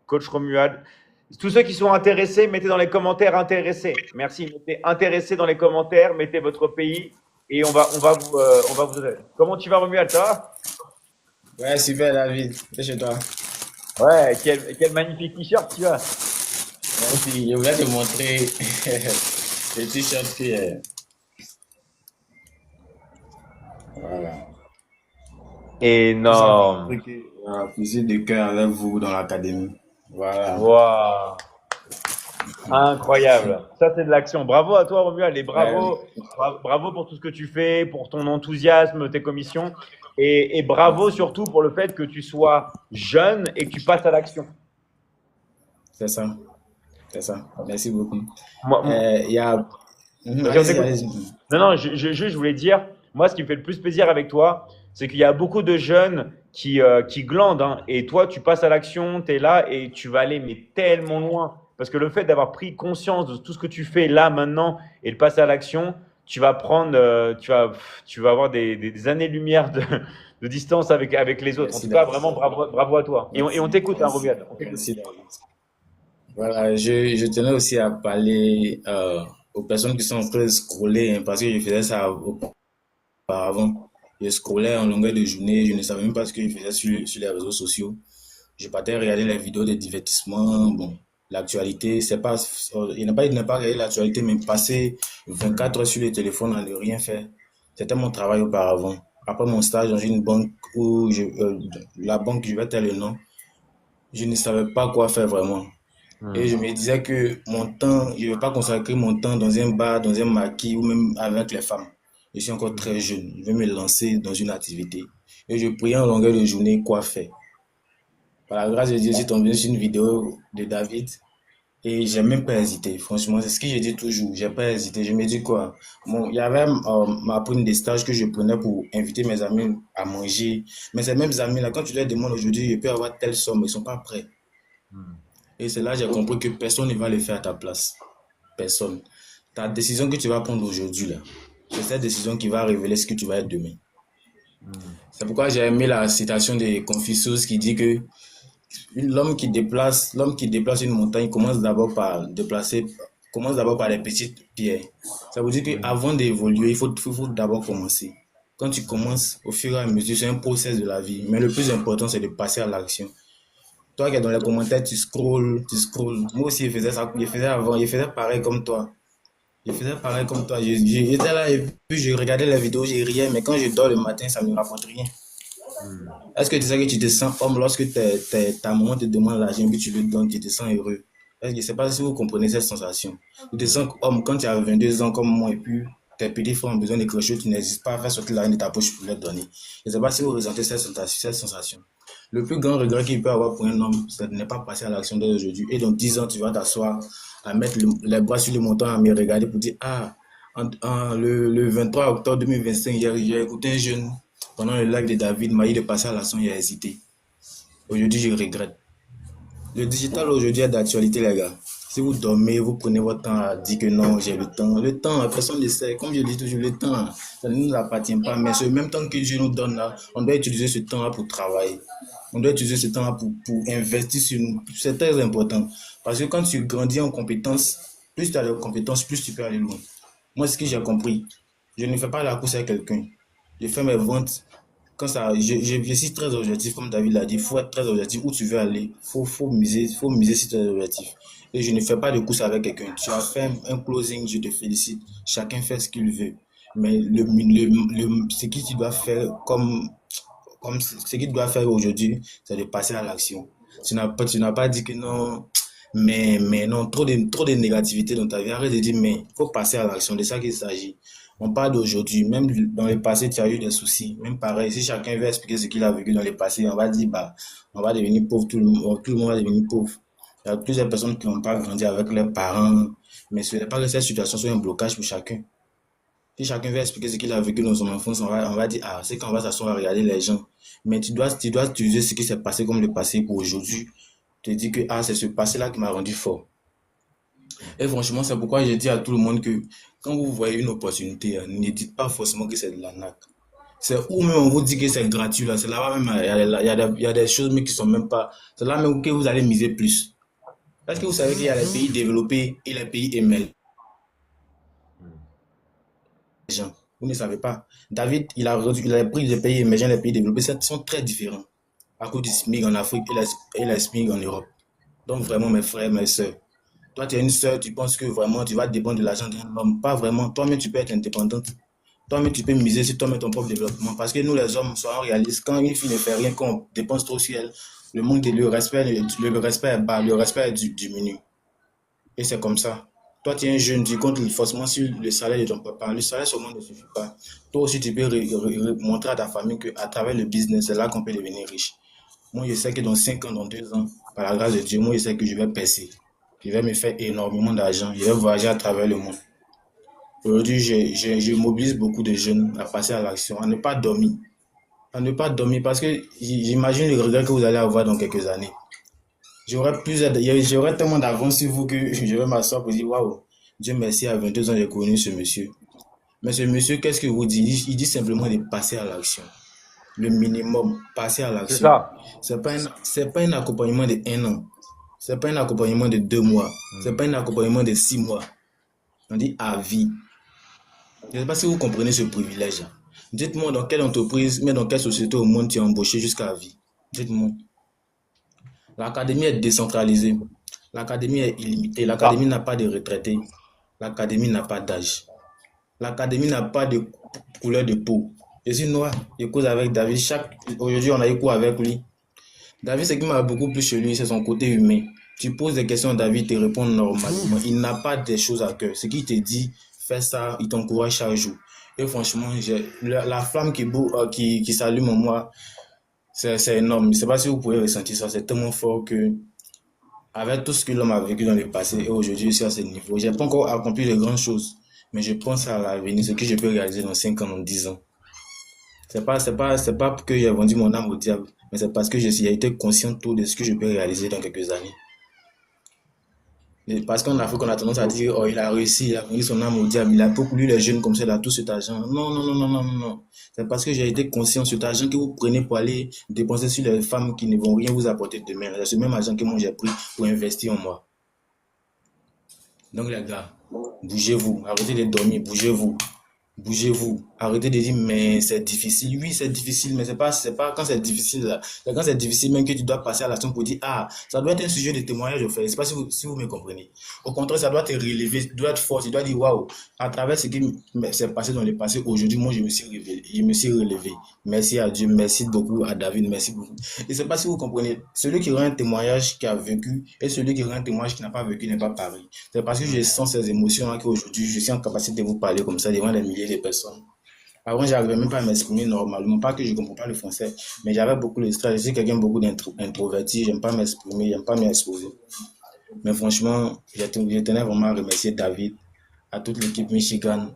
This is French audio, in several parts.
Coach Romuald. Tous ceux qui sont intéressés, mettez dans les commentaires intéressés. Merci. Mettez intéressés dans les commentaires, mettez votre pays et on va vous aider. Comment tu vas, Romuald? Ça va? Ouais, super David, c'est chez toi. Ouais, quel magnifique t-shirt tu as. Merci, je voulais te montrer le t-shirt que voilà. Tout ça pour Énorme. montrer que voilà, plaisir de cœur avec vous dans l'académie. Voilà. Waouh. Incroyable. Ça, c'est de l'action. Bravo à toi, Romuald, et Ouais, bravo pour tout ce que tu fais, pour ton enthousiasme, tes commissions, et bravo merci. surtout pour le fait que tu sois jeune et que tu passes à l'action. C'est ça, c'est ça. Merci beaucoup. Moi, Il y a. vas-y, on Allez-y, t'écoute. allez-y. Non, non, je voulais dire, moi, ce qui me fait le plus plaisir avec toi, c'est qu'il y a beaucoup de jeunes qui glandent, hein, et toi, tu passes à l'action, tu es là et tu vas aller mais tellement loin. Parce que le fait d'avoir pris conscience de tout ce que tu fais là, maintenant, et de passer à l'action, tu vas prendre, tu vas avoir des années-lumière de distance avec les autres. En Merci tout cas, David. vraiment, bravo à toi. Et on Merci, t'écoute, hein, merci. Romuald, on t'écoute. Merci David. Voilà, je tenais aussi à parler aux personnes qui sont en train de scroller, hein, parce que je faisais ça auparavant. Je scrollais en longueur de journée, je ne savais même pas ce que je faisais sur les réseaux sociaux. Je partais regarder les vidéos de divertissement. Bon, l'actualité, c'est pas, il n'a pas regardé l'actualité, mais passer 24 heures sur le téléphone à ne rien faire. C'était mon travail auparavant. Après mon stage dans une banque la banque, je vais taire le nom, je ne savais pas quoi faire vraiment. Et je Hmm. me disais que mon temps, je ne vais pas consacrer mon temps dans un bar, dans un maquis ou même avec les femmes. Je suis encore très jeune. Je vais me lancer dans une activité. Et je priais en longueur de journée quoi faire. Par la grâce de Dieu, je suis tombé sur une vidéo de David et j'ai même pas hésité. Franchement, c'est ce que je dis toujours. J'ai pas hésité. Je me dis quoi? Bon, il y avait ma prime de stage que je prenais pour inviter mes amis à manger. Mais ces mêmes amis-là, quand tu leur demandes aujourd'hui, je peux avoir telle somme, ils sont pas prêts. Hmm. Et c'est là que j'ai compris que personne ne va le faire à ta place. Personne. Ta décision que tu vas prendre aujourd'hui, là, c'est cette décision qui va révéler ce que tu vas être demain. Hmm. C'est pourquoi j'ai aimé la citation de Confucius qui dit que l'homme qui déplace une montagne commence d'abord par les petites pierres. Ça veut dire Hmm. qu'avant d'évoluer, il faut d'abord commencer. Quand tu commences, au fur et à mesure, c'est un process de la vie. Mais le plus important, c'est de passer à l'action. Toi qui es dans les commentaires, tu scrolls, tu scrolls. Moi aussi, je faisais ça, je faisais avant, je faisais pareil comme toi. Je faisais pareil comme toi. J'étais là et puis je regardais les vidéos, j'ai rien, mais quand je dors le matin, ça ne me rapporte rien. Hmm. Est-ce que tu sais que tu te sens homme lorsque ta maman te demande l'argent que tu lui donnes, tu te sens heureux? Je ne sais pas si vous comprenez cette sensation. Tu te sens homme quand tu as 22 ans comme moi et puis tes petits frères ont besoin de quelque chose, tu n'hésites pas à faire sortir l'argent de ta poche pour leur donner. Je ne sais pas si vous ressentez cette sensation. Le plus grand regret qu'il peut avoir pour un homme, c'est de ne pas passer à l'action dès aujourd'hui. Et dans 10 ans, tu vas t'asseoir, à mettre les bras sur le montant, à me regarder pour dire, ah, le 23 octobre 2025, j'ai écouté un jeune pendant le live de David m'a dit de passer à l'action, il a hésité. Aujourd'hui, je regrette. Le digital aujourd'hui est d'actualité, les gars. Si vous dormez, vous prenez votre temps à dire que non, j'ai le temps. Le temps, personne ne sait. Comme je dis toujours, le temps, ça ne nous appartient pas. Mais ce même temps que Dieu nous donne là, on doit utiliser ce temps-là pour travailler. On doit utiliser ce temps-là pour investir sur nous. C'est très important. Parce que quand tu grandis en compétences, plus tu as de compétences, plus tu peux aller loin. Moi, ce que j'ai compris, je ne fais pas la course à quelqu'un. Je fais mes ventes quand ça, je suis très objectif, comme David l'a dit, il faut être très objectif où tu veux aller. Faut miser sur tes objectifs. Et je ne fais pas de course avec quelqu'un. Tu as fait un closing, je te félicite. Chacun fait ce qu'il veut. Mais ce que tu dois faire comme ce qu'il doit faire aujourd'hui, c'est de passer à l'action. Tu n'as pas dit que non, mais non, trop de négativité dans ta vie. Arrête de dire, mais il faut passer à l'action. De ça qu'il s'agit. On parle d'aujourd'hui. Même dans le passé, tu as eu des soucis. Même pareil, si chacun veut expliquer ce qu'il a vécu dans le passé, on va dire, bah, on va devenir pauvre, tout le monde va devenir pauvre. Il y a plusieurs personnes qui n'ont pas grandi avec leurs parents, mais ce n'est pas que cette situation soit un blocage pour chacun. Si chacun veut expliquer ce qu'il a vécu dans son enfance, on va dire, ah, c'est qu'on va s'asseoir à regarder les gens. Mais tu dois utiliser ce qui s'est passé comme le passé pour aujourd'hui. Te dire que, ah, c'est ce passé-là qui m'a rendu fort. Et franchement, c'est pourquoi je dis à tout le monde que quand vous voyez une opportunité, ne dites pas forcément que c'est de l'arnaque. C'est où même on vous dit que c'est gratuit là. C'est là-bas même, il y a des choses mais qui sont même pas. C'est là même que vous allez miser plus. Est-ce que vous savez qu'il y a les pays développés et les pays émergents? Vous ne savez pas. David, il a pris les pays émergents, les pays développés, ils sont très différents. À cause du SMIC en Afrique et la SMIC en Europe. Donc vraiment, mes frères, mes soeurs, toi, tu es une sœur, tu penses que vraiment tu vas dépendre de l'argent d'un homme. Pas vraiment. Toi-même, tu peux être indépendante. Toi-même, tu peux miser sur toi-même ton propre développement. Parce que nous, les hommes, soyons réalistes, quand une fille ne fait rien, qu'on dépense trop sur elle, le monde et le respect est bas, le respect est diminue. Et c'est comme ça. Toi, tu es un jeune, tu comptes forcément sur le salaire de ton papa. Le salaire seulement ne suffit pas. Toi aussi, tu peux montrer à ta famille qu'à travers le business, c'est là qu'on peut devenir riche. Moi, je sais que dans 5 ans, dans 2 ans, par la grâce de Dieu, moi, je sais que je vais percer. Je vais me faire énormément d'argent. Je vais voyager à travers le monde. Aujourd'hui, je mobilise beaucoup de jeunes à passer à l'action, à ne pas dormir. À ne pas dormir parce que j'imagine le regret que vous allez avoir dans quelques années. J'aurai tellement d'avance sur vous que je vais m'asseoir pour dire waouh, Dieu merci, à 22 ans, j'ai connu ce monsieur. Mais ce monsieur, qu'est-ce qu'il vous dit? Il dit simplement de passer à l'action. Le minimum, passer à C'est l'action. ça. C'est pas un accompagnement de 1 an. C'est pas un accompagnement de 2 mois. C'est pas un accompagnement de 6 mois. On dit à vie. Je ne sais pas si vous comprenez ce privilège. Dites-moi dans quelle entreprise, mais dans quelle société au monde tu es embauché jusqu'à vie. Dites-moi. L'académie est décentralisée. L'académie est illimitée. C'est L'académie ça. n'a pas de retraités. L'académie n'a pas d'âge. L'académie n'a pas de couleur de peau. Je suis noir. Je cause avec David. Aujourd'hui, on a eu cours avec lui. David, ce qui m'a beaucoup plu chez lui, c'est son côté humain. Tu poses des questions à David, il te répond normalement. Il n'a pas des choses à cœur. Ce qu'il te dit, fais ça, il t'encourage chaque jour. Et franchement, la flamme qui s'allume en moi, c'est énorme. Je ne sais pas si vous pouvez ressentir ça. C'est tellement fort que, avec tout ce que l'homme a vécu dans le passé et aujourd'hui, je suis à ce niveau. Je n'ai pas encore accompli de grandes choses, mais je pense à l'avenir, ce que je peux réaliser dans 5 ans, dans 10 ans. C'est pas que j'ai vendu mon âme au diable, mais c'est parce que j'ai été conscient de ce que je peux réaliser dans quelques années. Et parce qu'en Afrique, on a tendance à dire, oh, il a réussi, il a vendu son âme au diable, il a beaucoup lu les jeunes comme ça, il a tout cet argent. Non, non, non, non, non, non, non. C'est parce que j'ai été conscient de cet argent que vous prenez pour aller dépenser sur les femmes qui ne vont rien vous apporter demain. C'est ce même argent que moi j'ai pris pour investir en moi. Donc les gars, bougez-vous, arrêtez de dormir, bougez-vous. Bougez-vous. Arrêtez de dire, mais c'est difficile. Oui, c'est difficile, mais c'est pas quand c'est difficile là. C'est quand c'est difficile même que tu dois passer à l'action pour dire, ah, ça doit être un sujet de témoignage au fait. Je sais pas si vous me comprenez. Au contraire, ça doit te relever, tu dois être fort, tu dois dire, waouh, à travers ce qui s'est passé dans le passé, aujourd'hui, moi, je me suis révélé, je me suis relevé. Merci à Dieu, merci beaucoup à David, merci beaucoup. Je sais pas si vous comprenez. Celui qui rend un témoignage qui a vécu et celui qui rend un témoignage qui n'a pas vécu n'est pas pareil. C'est parce que je sens ces émotions-là qu'aujourd'hui, je suis en capacité de vous parler comme ça devant des milliers de personnes. Avant, j'arrivais même pas à m'exprimer normalement. Pas que je ne comprends pas le français, mais j'avais beaucoup de stress. Je suis quelqu'un beaucoup d'introverti. J'aime pas m'exprimer, j'aime pas m'exposer. Mais franchement, je tenais vraiment à remercier David, à toute l'équipe Michigan,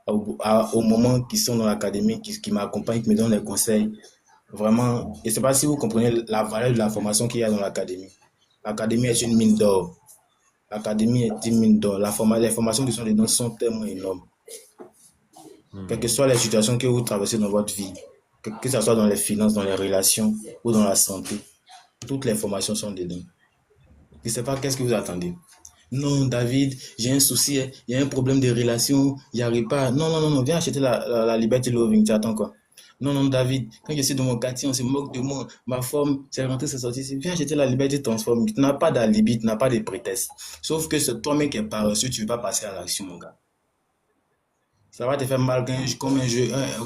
au moment qui sont dans l'académie, qui m'accompagnent, qui me donnent les conseils. Vraiment, je ne sais pas si vous comprenez la valeur de la formation qu'il y a dans l'académie. L'académie est une mine d'or. L'académie est une mine d'or. Les formations qui sont dedans sont tellement énormes. Quelles que soient les situations que vous traversez dans votre vie, que ce soit dans les finances, dans les relations ou dans la santé, toutes les formations sont dedans. Je ne sais pas qu'est-ce que vous attendez. Non, David, j'ai un souci, il y a un problème de relation, il n'y arrive pas. Non, non, non, non, viens acheter la Liberty Loving, tu attends quoi? Non, non, David, quand je suis dans mon quartier, on se moque de moi. Ma forme, c'est rentré, c'est sorti. Viens acheter la Liberty Transform. Tu n'as pas d'alibi, tu n'as pas de prétexte. Sauf que c'est toi-même qui es paresseux, tu ne veux pas passer à l'action, mon gars. Ça va te faire mal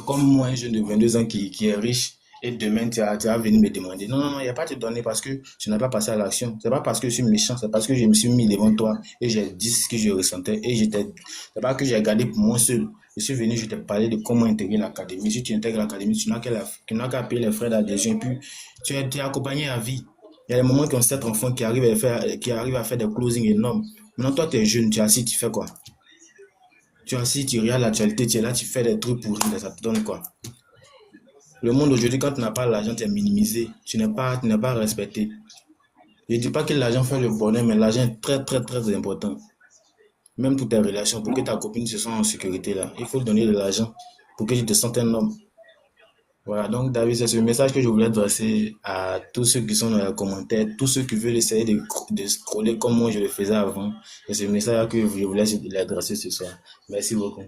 comme moi, un jeune de 22 ans qui est riche et demain tu vas venir me demander. Non, non, non, il n'y a pas à te donner parce que tu n'as pas passé à l'action. C'est pas parce que je suis méchant, c'est parce que je me suis mis devant toi et j'ai dit ce que je ressentais et c'est pas que j'ai gardé pour moi seul. Je suis venu, je t'ai parlé de comment intégrer l'académie. Si tu intègres l'académie, tu n'as qu'à payer les frais d'adhésion et puis tu es accompagné à vie. Il y a des moments qui ont 7 enfants qui arrivent à faire des closings énormes. Maintenant, toi, tu es jeune, tu es assis, tu fais quoi? Tu es assis, tu regardes l'actualité, tu es là, tu fais des trucs pourris, ça te donne quoi? Le monde aujourd'hui, quand tu n'as pas l'argent, tu es minimisé, tu n'es pas respecté. Je ne dis pas que l'argent fait le bonheur, mais l'argent est très, très, très important. Même pour tes relations, pour que ta copine se sente en sécurité là. Il faut donner de l'argent pour que tu te sentes un homme. Voilà, donc David, c'est ce message que je voulais adresser à tous ceux qui sont dans les commentaires, tous ceux qui veulent essayer de scroller comme moi je le faisais avant. C'est ce message que je voulais l'adresser ce soir. Merci beaucoup.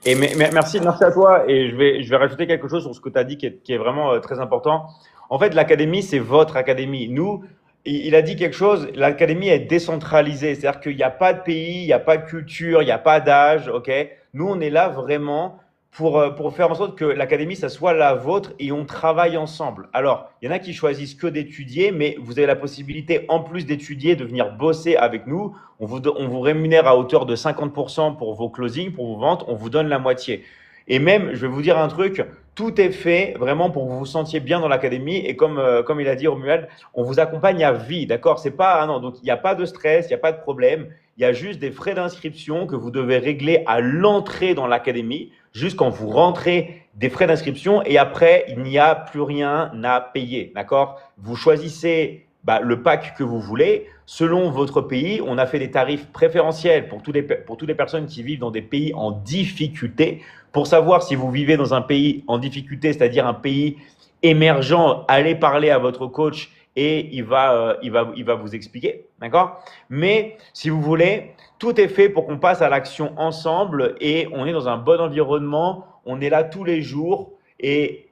Merci à toi. Et je vais rajouter quelque chose sur ce que tu as dit qui est vraiment très important. En fait, l'académie, c'est votre académie. Nous, il a dit quelque chose, l'académie est décentralisée. C'est-à-dire qu'il n'y a pas de pays, il n'y a pas de culture, il n'y a pas d'âge. Ok. Nous, on est là vraiment pour faire en sorte que l'académie, ça soit la vôtre et on travaille ensemble. Alors, il y en a qui choisissent que d'étudier, mais vous avez la possibilité, en plus d'étudier, de venir bosser avec nous. On vous rémunère à hauteur de 50% pour vos closings, pour vos ventes, on vous donne la moitié. Et même, je vais vous dire un truc, tout est fait vraiment pour que vous vous sentiez bien dans l'académie. Et comme il a dit Romuald, on vous accompagne à vie, d'accord? C'est pas, ah non, donc il n'y a pas de stress, il n'y a pas de problème. Il y a juste des frais d'inscription que vous devez régler à l'entrée dans l'académie, juste quand vous rentrez des frais d'inscription et après, il n'y a plus rien à payer, d'accord? Vous choisissez le pack que vous voulez. Selon votre pays, on a fait des tarifs préférentiels pour toutes les personnes qui vivent dans des pays en difficulté. Pour savoir si vous vivez dans un pays en difficulté, c'est-à-dire un pays émergent, allez parler à votre coach et il va vous expliquer, d'accord? Mais si vous voulez, tout est fait pour qu'on passe à l'action ensemble et on est dans un bon environnement, on est là tous les jours et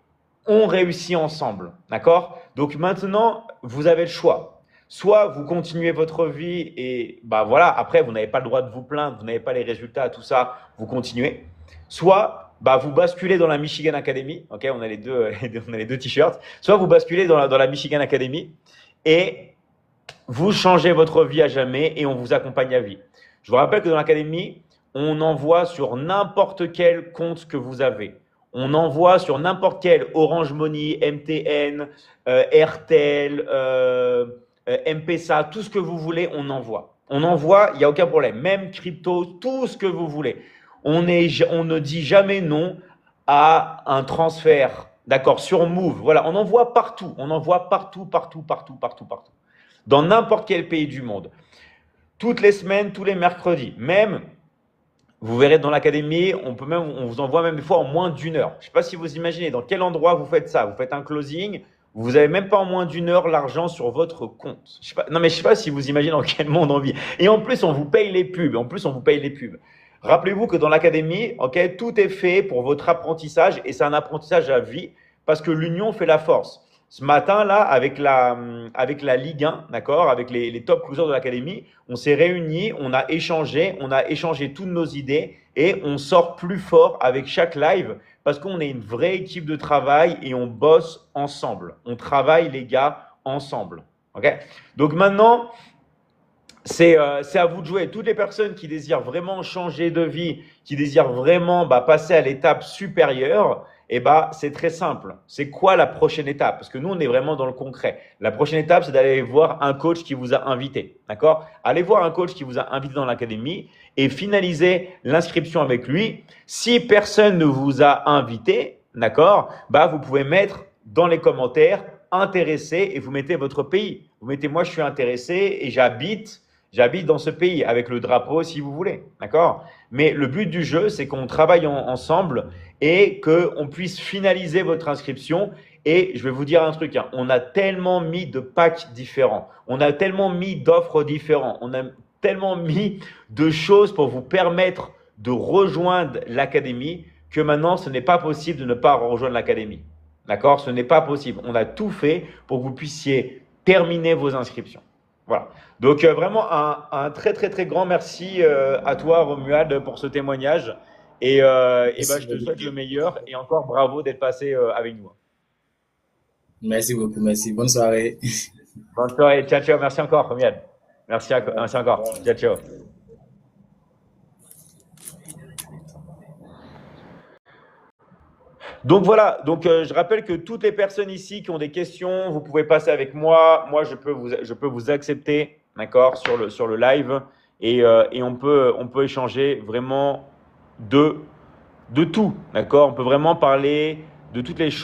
on réussit ensemble, d'accord? Donc maintenant, vous avez le choix. Soit vous continuez votre vie et voilà, après vous n'avez pas le droit de vous plaindre, vous n'avez pas les résultats, tout ça, vous continuez. Soit vous basculez dans la Michigan Academy, ok, on a les deux, on a les deux t-shirts. Soit vous basculez dans la Michigan Academy et vous changez votre vie à jamais et on vous accompagne à vie. Je vous rappelle que dans l'académie, on envoie sur n'importe quel compte que vous avez. On envoie sur n'importe quel Orange Money, MTN, RTL, M-Pesa, tout ce que vous voulez, on envoie. On envoie, il n'y a aucun problème. Même crypto, tout ce que vous voulez. On ne dit jamais non à un transfert. D'accord, sur Move. Voilà, on envoie partout. On envoie partout, partout, partout, partout, partout. Dans n'importe quel pays du monde. Toutes les semaines, tous les mercredis. Même, vous verrez dans l'académie, on vous envoie même des fois en moins d'1 heure. Je ne sais pas si vous imaginez dans quel endroit vous faites ça. Vous faites un closing, vous n'avez même pas en moins d'1 heure l'argent sur votre compte. Je ne sais pas si vous imaginez dans quel monde on vit. Et en plus, on vous paye les pubs. Rappelez-vous que dans l'académie, ok, tout est fait pour votre apprentissage et c'est un apprentissage à vie parce que l'union fait la force. Ce matin, là, avec la Ligue 1, d'accord, avec les top closers de l'académie, on s'est réunis, on a échangé toutes nos idées et on sort plus fort avec chaque live parce qu'on est une vraie équipe de travail et on bosse ensemble. On travaille, les gars, ensemble. Ok? Donc maintenant, c'est à vous de jouer. Toutes les personnes qui désirent vraiment changer de vie, qui désirent vraiment passer à l'étape supérieure, c'est très simple. C'est quoi la prochaine étape? Parce que nous, on est vraiment dans le concret. La prochaine étape, c'est d'aller voir un coach qui vous a invité. D'accord? Allez voir un coach qui vous a invité dans l'académie et finalisez l'inscription avec lui. Si personne ne vous a invité, d'accord, vous pouvez mettre dans les commentaires intéressé et vous mettez votre pays. Vous mettez moi, je suis intéressé et j'habite dans ce pays avec le drapeau si vous voulez, d'accord? Mais le but du jeu, c'est qu'on travaille ensemble et qu'on puisse finaliser votre inscription. Et je vais vous dire un truc, hein, on a tellement mis de packs différents, on a tellement mis d'offres différentes, on a tellement mis de choses pour vous permettre de rejoindre l'académie que maintenant, ce n'est pas possible de ne pas rejoindre l'académie. D'accord? Ce n'est pas possible. On a tout fait pour que vous puissiez terminer vos inscriptions. Voilà. Donc, vraiment, un très, très, très grand merci à toi, Romuald, pour ce témoignage. Je te souhaite le meilleur et encore bravo d'être passé avec nous. Merci beaucoup, merci. Bonne soirée. Bonne soirée. Ciao, ciao. Merci encore, Romuald. Merci encore. Ciao, ciao. Donc voilà, je rappelle que toutes les personnes ici qui ont des questions, vous pouvez passer avec moi. Moi, je peux vous accepter, d'accord, sur le live et on peut échanger vraiment de tout, d'accord. On peut vraiment parler de toutes les choses.